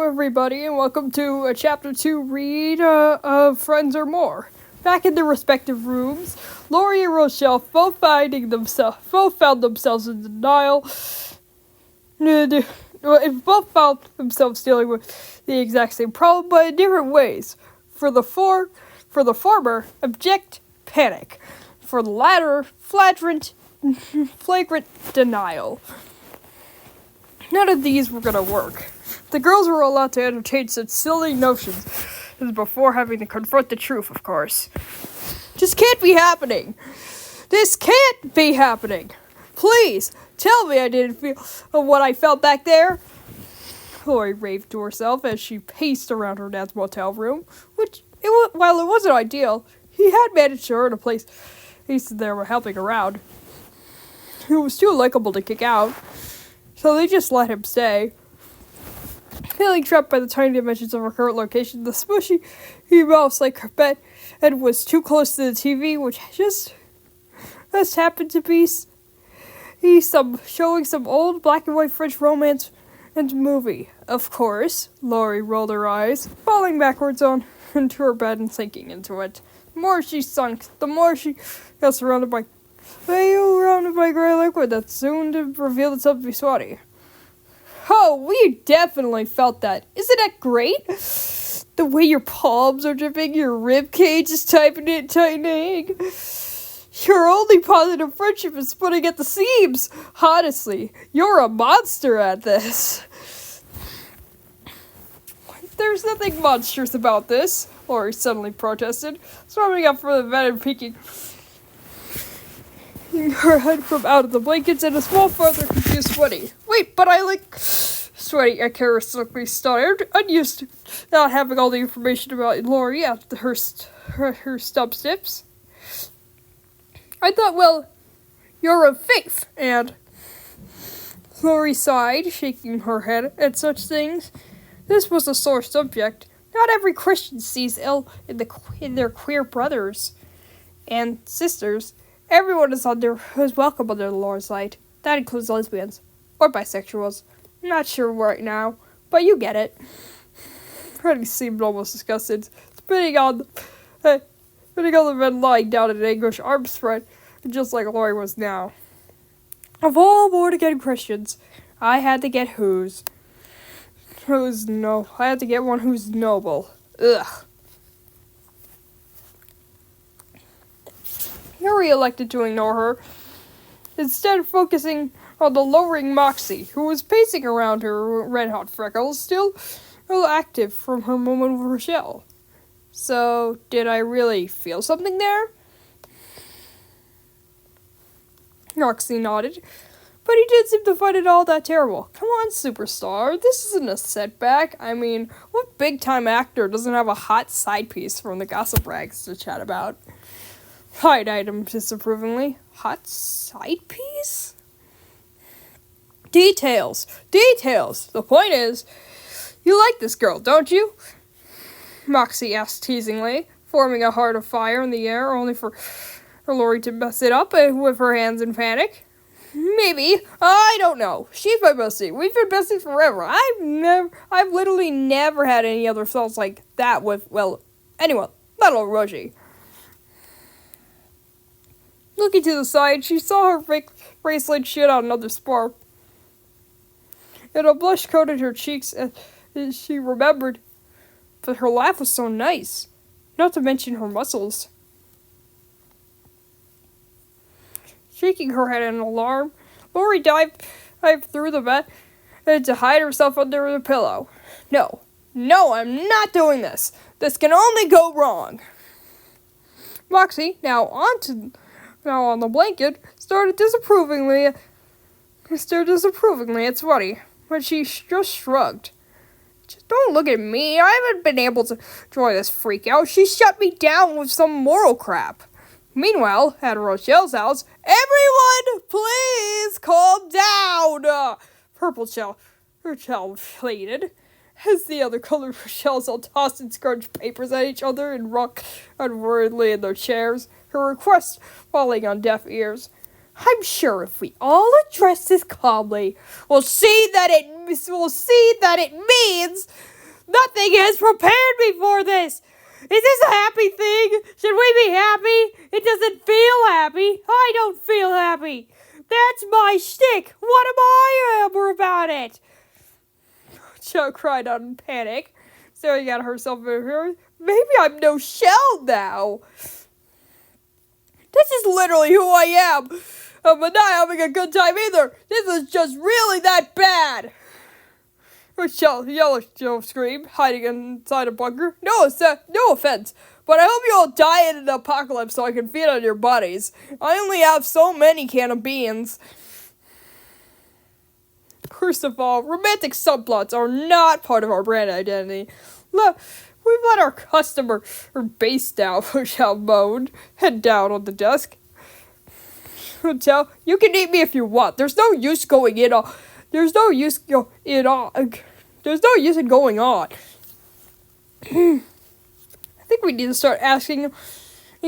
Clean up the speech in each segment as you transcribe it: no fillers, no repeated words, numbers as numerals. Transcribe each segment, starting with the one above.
everybody, and welcome to a Chapter 2 read of Friends or More. Back in their respective rooms, Lori and Rochelle both found themselves in denial. Both found themselves dealing with the exact same problem, but in different ways. For the former, abject panic. For the latter, flagrant denial. None of these were gonna work. The girls were allowed to entertain such silly notions before having to confront the truth, of course. Just can't be happening. This can't be happening. Please, tell me I didn't feel what I felt back there. Lori raved to herself as she paced around her dad's motel room, while it wasn't ideal, he had managed to earn a place there were helping around. He was too likable to kick out, so they just let him stay. Feeling trapped by the tiny dimensions of her current location, the smushy mouse like her bed and was too close to the TV, which just happened to be showing some old black and white French romance and movie. Of course, Lori rolled her eyes, falling backwards into her bed and sinking into it. The more she sunk, the more she got surrounded by gray liquid that soon revealed itself to be sweaty. Oh, we definitely felt that. Isn't that great? The way your palms are dripping, your rib cage is tightening. Your only positive friendship is splitting at the seams. Honestly, you're a monster at this. There's nothing monstrous about this, Lori suddenly protested, swarming up from the bed and peeking her head from out of the blankets and a small further confused Sweaty. Wait, but I like... Sweaty characteristically stuttered, unused to not having all the information about Lori at her stub snips. I thought, well, you're of faith, and... Lori sighed, shaking her head at such things. This was a sore subject. Not every Christian sees ill in their queer brothers and sisters. Everyone is welcome under the Lord's light. That includes lesbians or bisexuals. I'm not sure right now, but you get it. Freddie seemed almost disgusted, spitting on the men lying down in anguish, arms spread, just like Lori was now. Of all born-again Christians, I had to get I had to get one who's noble. Ugh. Yuri elected to ignore her, instead focusing on the lowering Moxie, who was pacing around her red-hot freckles, still active from her moment with Rochelle. So, did I really feel something there? Moxie nodded, but he did seem to find it all that terrible. Come on, superstar, this isn't a setback. I mean, what big-time actor doesn't have a hot side piece from the gossip rags to chat about? Eyed him disapprovingly. Hot side piece? Details. The point is, you like this girl, don't you? Moxie asked teasingly, forming a heart of fire in the air, only for Lori to mess it up with her hands in panic. Maybe. I don't know. She's my bestie. We've been besties forever. I've literally never had any other thoughts like that with, well, anyone, let alone Rosie. Looking to the side, she saw her fake bracelet shit out another spark, and a blush coated her cheeks as she remembered. But her laugh was so nice, not to mention her muscles. Shaking her head in alarm, Lori dived through the bed to hide herself under the pillow. No, I'm not doing this. This can only go wrong. Moxie, now on the blanket, stared disapprovingly at Sweaty, but she just shrugged. Just don't look at me. I haven't been able to enjoy this freak out. She shut me down with some moral crap. Meanwhile, at Rochelle's house, everyone, please calm down! Rochelle pleaded, as the other colored Rochelles all tossed and scrunched papers at each other and rocked unworthily in their chairs, her request falling on deaf ears. I'm sure if we all address this calmly, we'll see that it means Nothing has prepared me for this. Is this a happy thing? Should we be happy? It doesn't feel happy. I don't feel happy. That's my shtick. What am I ever about it? Jo cried out in panic, staring at herself in the mirror. Maybe I'm no shell now. This is literally who I am. But not having a good time either. This is just really that bad. Rochelle, Yellow screamed, hiding inside a bunker. No offense, but I hope you all die in an apocalypse so I can feed on your bodies. I only have so many can of beans. First of all, romantic subplots are not part of our brand identity. Look, we've let our customer base down, Rochelle moaned, head down on the desk. Rochelle, you can eat me if you want. There's no use going in on. There's no use in going on. I think we need to start asking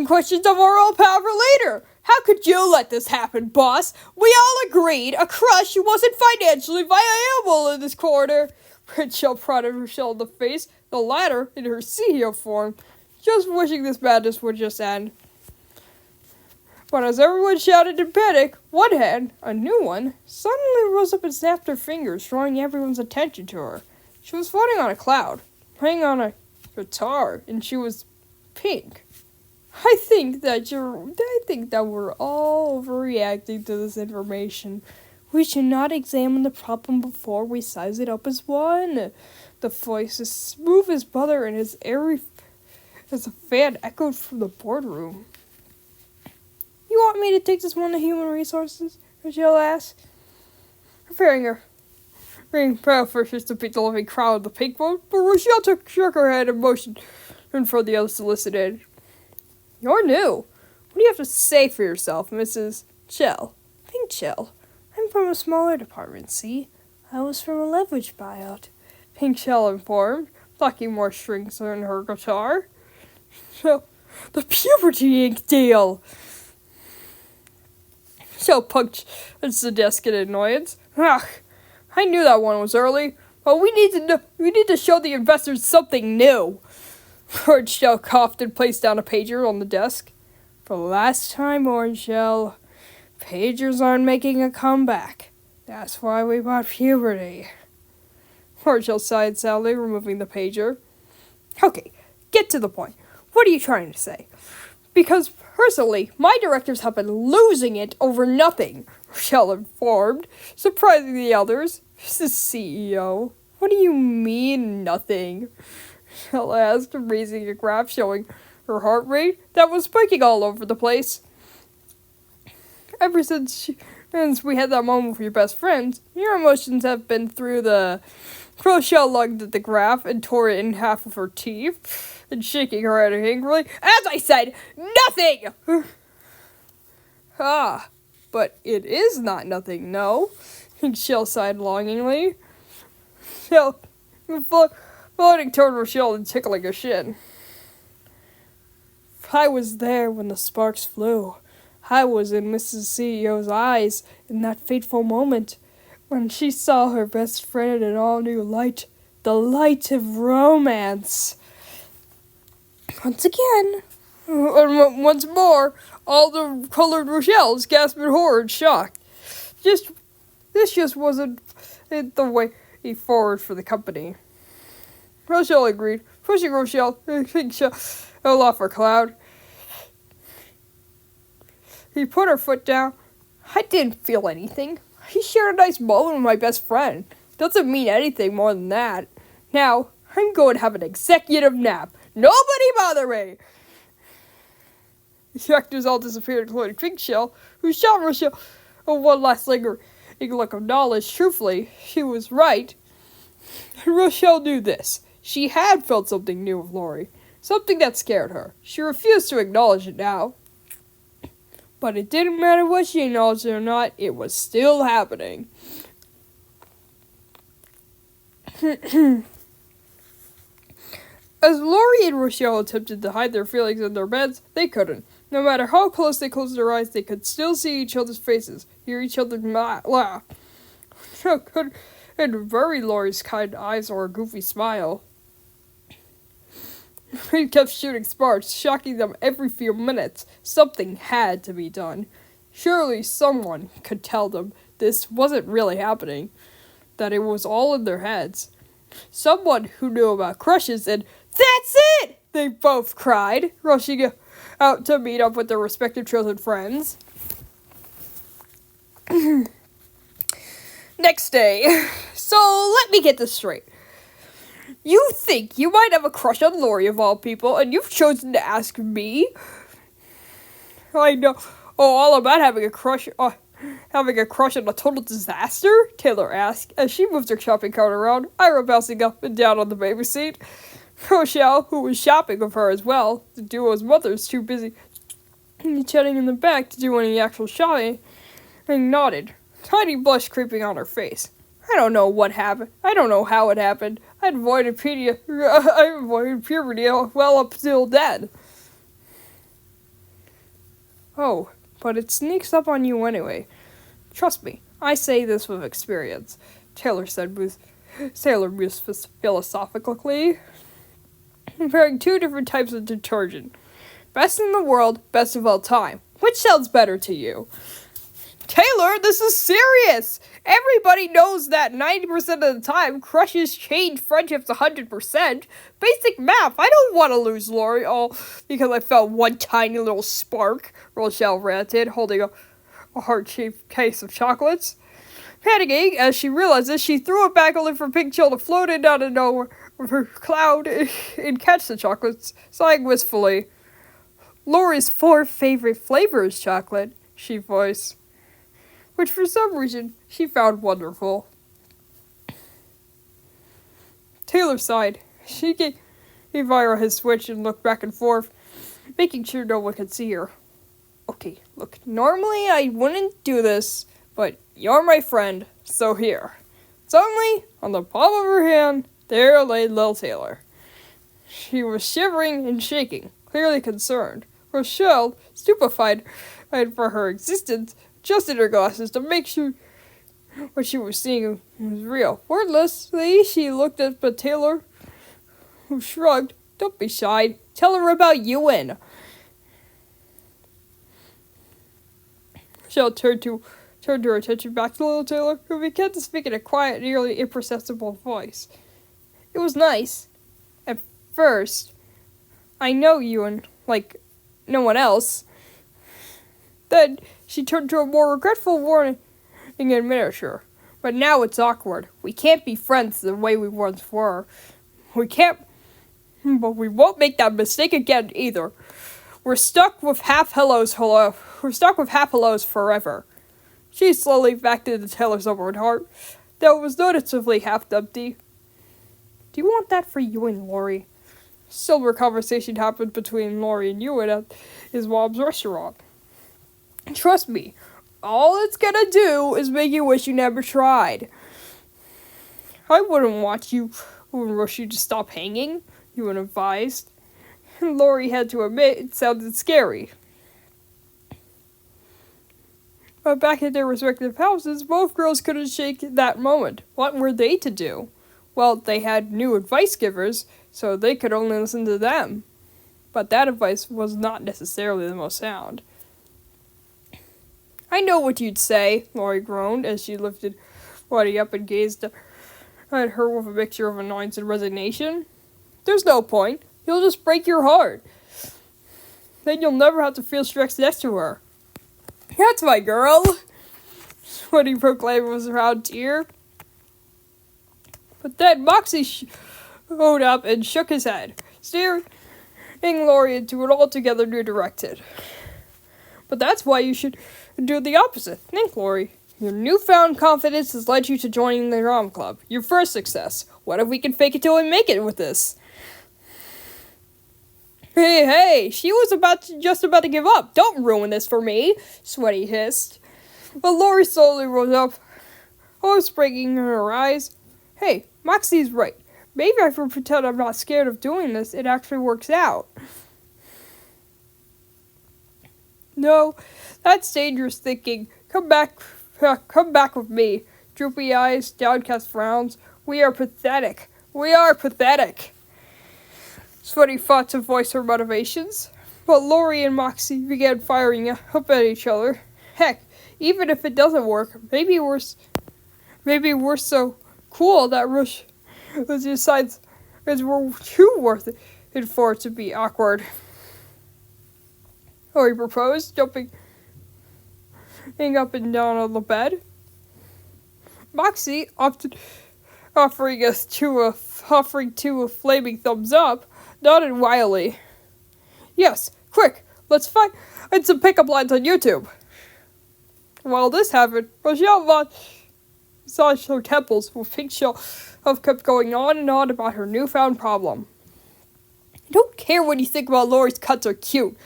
questions of our own power later. How could you let this happen, boss? We all agreed a crush wasn't financially viable in this quarter. Rochelle prodded Rochelle in the face, the latter in her CEO form, just wishing this madness would just end. But as everyone shouted in panic, one hand, a new one, suddenly rose up and snapped her fingers, drawing everyone's attention to her. She was floating on a cloud, playing on a guitar, and she was pink. I think that we're all overreacting to this information. We should not examine the problem before we size it up as one. The voice as smooth as butter and as airy as a fan echoed from the boardroom. You want me to take this one to human resources? Rochelle asked, preparing her proud for to beat the living crowd of the pink one, but Rochelle shook her head and motioned for the other solicited. You're new. What do you have to say for yourself, Mrs. Chell? Pink Chell. I'm from a smaller department, see? I was from a leverage buyout. Pink Chell informed, plucking more strings in her guitar. So, the puberty ink deal! Chell punched the desk in annoyance. Ugh, I knew that one was early, but we need to show the investors something new. Orange Shell coughed and placed down a pager on the desk. For the last time, Orange Shell, pagers aren't making a comeback. That's why we bought puberty. Orange Shell sighed sadly, removing the pager. Okay, get to the point. What are you trying to say? Because, personally, my directors have been losing it over nothing, Rochelle informed, surprising the others. Mrs. CEO, what do you mean, nothing? Rochelle asked, raising a graph showing her heart rate that was spiking all over the place. Ever since we had that moment with your best friends, your emotions have been through the... Rochelle looked at the graph and tore it in half with her teeth, and shaking her head angrily. As I said, nothing! But it is not nothing, no? Shell sighed longingly. Shell, floating toward Rochelle and tickling her shin. I was there when the sparks flew. I was in Mrs. CEO's eyes in that fateful moment, when she saw her best friend in an all-new light, the light of romance. Once more, all the colored Rochelles gasped in horror and shock. This just wasn't the way forward for the company. Rochelle agreed, pushing Rochelle off her cloud. He put her foot down. I didn't feel anything. He shared a nice moment with my best friend. Doesn't mean anything more than that. Now, I'm going to have an executive nap. Nobody bother me! The actors all disappeared, including Pink Shell, who shot Rochelle one last lingering look of knowledge. Truthfully, she was right. And Rochelle knew this. She had felt something new with Lori. Something that scared her. She refused to acknowledge it now. But it didn't matter what she acknowledged it or not, it was still happening. As Lori and Rochelle attempted to hide their feelings in their beds, they couldn't. No matter how close they closed their eyes, they could still see each other's faces, hear each other laugh. And bury Lori's kind eyes or a goofy smile. He kept shooting sparks, shocking them every few minutes. Something had to be done. Surely someone could tell them this wasn't really happening, that it was all in their heads. Someone who knew about crushes and, "That's it!" they both cried, rushing out to meet up with their respective chosen friends. Next day. So, let me get this straight. You think you might have a crush on Lori of all people, and you've chosen to ask me? I know all about having a crush on a total disaster? Taylor asked, as she moved her shopping cart around, Ira bouncing up and down on the baby seat. Rochelle, who was shopping with her as well, the duo's mother's too busy chatting in the back to do any actual shopping, and nodded, tiny blush creeping on her face. I don't know what happened. I don't know how it happened. I avoided puberty well up till then. Oh, but it sneaks up on you anyway. Trust me, I say this with experience, Taylor mused philosophically, comparing two different types of detergent. Best in the world, best of all time. Which sounds better to you? Taylor, this is serious! Everybody knows that 90% of the time, crushes change friendships 100%. Basic math, I don't want to lose Lori all because I felt one tiny little spark, Rochelle ranted, holding a heart-shaped case of chocolates. Panicking as she realized this, she threw it back only for Pink Chill to float in out of nowhere with her cloud and catch the chocolates, sighing wistfully. Lori's 4 favorite flavors chocolate, she voiced, which for some reason she found wonderful. Taylor sighed. She gave Ira his switch and looked back and forth, making sure no one could see her. Okay, look, normally I wouldn't do this, but you're my friend, so here. Suddenly, on the palm of her hand, there lay little Taylor. She was shivering and shaking, clearly concerned. Rochelle, stupefied for her existence, adjusted her glasses to make sure what she was seeing was real. Wordlessly, she looked at Taylor, who shrugged. Don't be shy. Tell her about Ewan. Rochelle turned her attention back to little Taylor, who began to speak in a quiet, nearly imperceptible voice. It was nice. At first, I know Ewan, like no one else. Then she turned to a more regretful warning in miniature. But now it's awkward. We can't be friends the way we once were. We can't, but we won't make that mistake again either. We're stuck with half hellos forever. She slowly backed into Taylor's open heart, that was noticeably half empty. Do you want that for you and Lori? Similar conversation happened between Lori and Ewan at his mom's restaurant. Trust me, all it's gonna do is make you wish you never tried. I wouldn't want you or rush you to stop hanging, Ewan advised. Lori had to admit it sounded scary. But back at their respective houses, both girls couldn't shake that moment. What were they to do? Well, they had new advice givers, so they could only listen to them. But that advice was not necessarily the most sound. I know what you'd say, Lori groaned as she lifted Buddy up and gazed at her with a mixture of annoyance and resignation. There's no point. You'll just break your heart. Then you'll never have to feel stressed next to her. That's my girl, Woody proclaimed with a round tear. But then Moxie showed up and shook his head, steering Lori into an altogether new direction. But that's why you should do the opposite. Think, Lori. Your newfound confidence has led you to joining the drama club. Your first success. What if we can fake it till we make it with this? Hey, she was just about to give up. Don't ruin this for me, Sweaty hissed. But Lori slowly rose up, hopes breaking in her eyes. Hey, Moxie's right. Maybe if I pretend I'm not scared of doing this, it actually works out. No, that's dangerous thinking. Come back with me. Droopy eyes, downcast frowns. We are pathetic. Sweaty fought to voice her motivations, but Lori and Moxie began firing up at each other. Heck, even if it doesn't work, maybe we're so cool that Rush decides we're too worth it for it to be awkward. Lori proposed, jumping up and down on the bed. Moxie, offering two a flaming thumbs up, nodded wildly. Yes, quick, let's find some pickup lines on YouTube. While this happened, Rochelle massaged her temples with pink shell kept going on and on about her newfound problem. I don't care what you think about Lori's cuts are cute.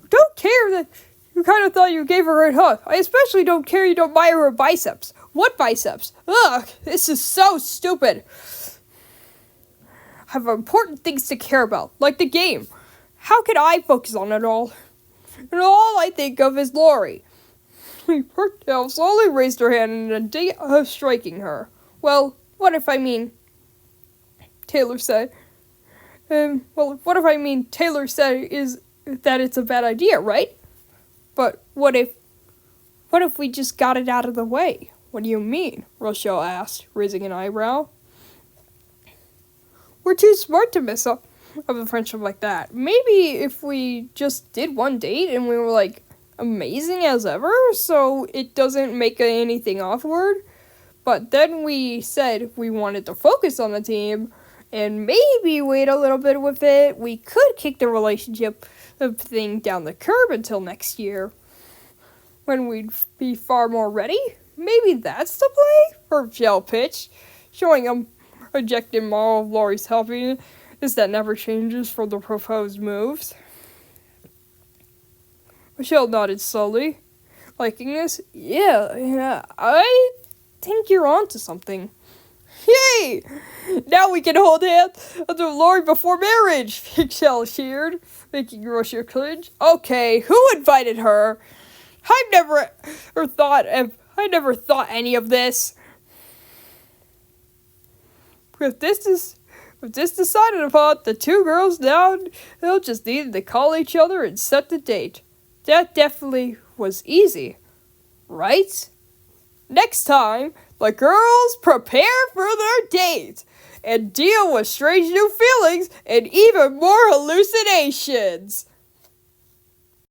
Don't care that you kind of thought you gave her a hug. I especially don't care you don't admire her biceps. What biceps? Ugh, this is so stupid. I have important things to care about, like the game. How can I focus on it all? And all I think of is Lori. Pertell slowly raised her hand in a date of striking her. Well, what if I mean... Taylor said. Taylor said is that it's a bad idea, right? But what if we just got it out of the way? What do you mean? Rochelle asked, raising an eyebrow. We're too smart to mess up a friendship like that. Maybe if we just did one date and we were like amazing as ever, so it doesn't make anything awkward. But then we said we wanted to focus on the team and maybe wait a little bit with it. We could kick the relationship thing down the curb until next year, when we'd be far more ready. Maybe that's the play? Rochelle pitched, showing a rejected model of Lori's happiness that never changes for the proposed moves. Michelle nodded slowly, liking this. Yeah, I think you're onto something. Yay! Now we can hold hands under Lori before marriage, Michelle cheered, making Rochelle cringe. Okay, who invited her? I never thought any of this. With this decided upon, the two girls now they'll just needed to call each other and set the date. That definitely was easy, right? Next time, the girls prepare for their date and deal with strange new feelings and even more hallucinations.